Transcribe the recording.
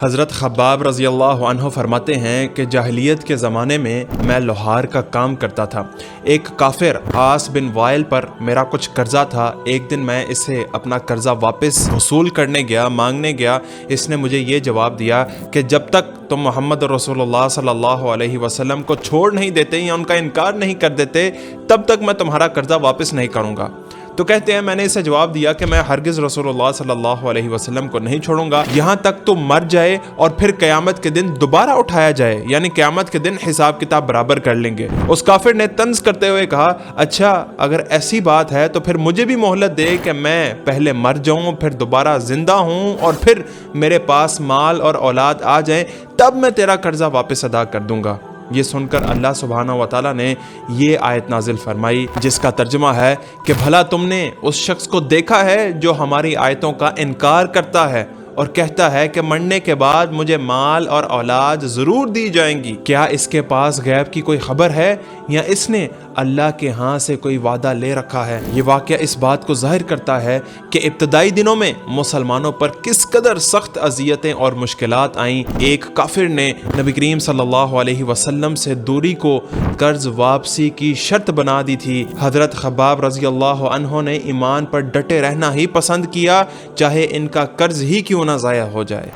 حضرت خباب رضی اللہ عنہ فرماتے ہیں کہ جاہلیت کے زمانے میں لوہار کا کام کرتا تھا۔ ایک کافر عاص بن وائل پر میرا کچھ قرضہ تھا۔ ایک دن میں اسے اپنا قرضہ واپس وصول کرنے مانگنے گیا۔ اس نے مجھے یہ جواب دیا کہ جب تک تم محمد رسول اللہ صلی اللہ علیہ وسلم کو چھوڑ نہیں دیتے یا ان کا انکار نہیں کر دیتے تب تک میں تمہارا قرضہ واپس نہیں کروں گا۔ تو کہتے ہیں میں نے اسے جواب دیا کہ میں ہرگز رسول اللہ صلی اللہ علیہ وسلم کو نہیں چھوڑوں گا یہاں تک تو مر جائے اور پھر قیامت کے دن دوبارہ اٹھایا جائے، یعنی قیامت کے دن حساب کتاب برابر کر لیں گے۔ اس کافر نے طنز کرتے ہوئے کہا، اچھا اگر ایسی بات ہے تو پھر مجھے بھی مہلت دے کہ میں پہلے مر جاؤں، پھر دوبارہ زندہ ہوں اور پھر میرے پاس مال اور اولاد آ جائیں، تب میں تیرا قرضہ واپس ادا کر دوں گا۔ یہ سن کر اللہ سبحانہ و تعالیٰ نے یہ آیت نازل فرمائی جس کا ترجمہ ہے کہ بھلا تم نے اس شخص کو دیکھا ہے جو ہماری آیتوں کا انکار کرتا ہے اور کہتا ہے کہ مرنے کے بعد مجھے مال اور اولاد ضرور دی جائیں گی؟ کیا اس کے پاس غیب کی کوئی خبر ہے یا اس نے اللہ کے ہاں سے کوئی وعدہ لے رکھا ہے؟ یہ واقعہ اس بات کو ظاہر کرتا ہے کہ ابتدائی دنوں میں مسلمانوں پر کس قدر سخت اذیتیں اور مشکلات آئیں۔ ایک کافر نے نبی کریم صلی اللہ علیہ وسلم سے دوری کو قرض واپسی کی شرط بنا دی تھی۔ حضرت خباب رضی اللہ عنہ نے ایمان پر ڈٹے رہنا ہی پسند کیا، چاہے ان کا قرض ہی کیوں نہ ضائع ہو جائے۔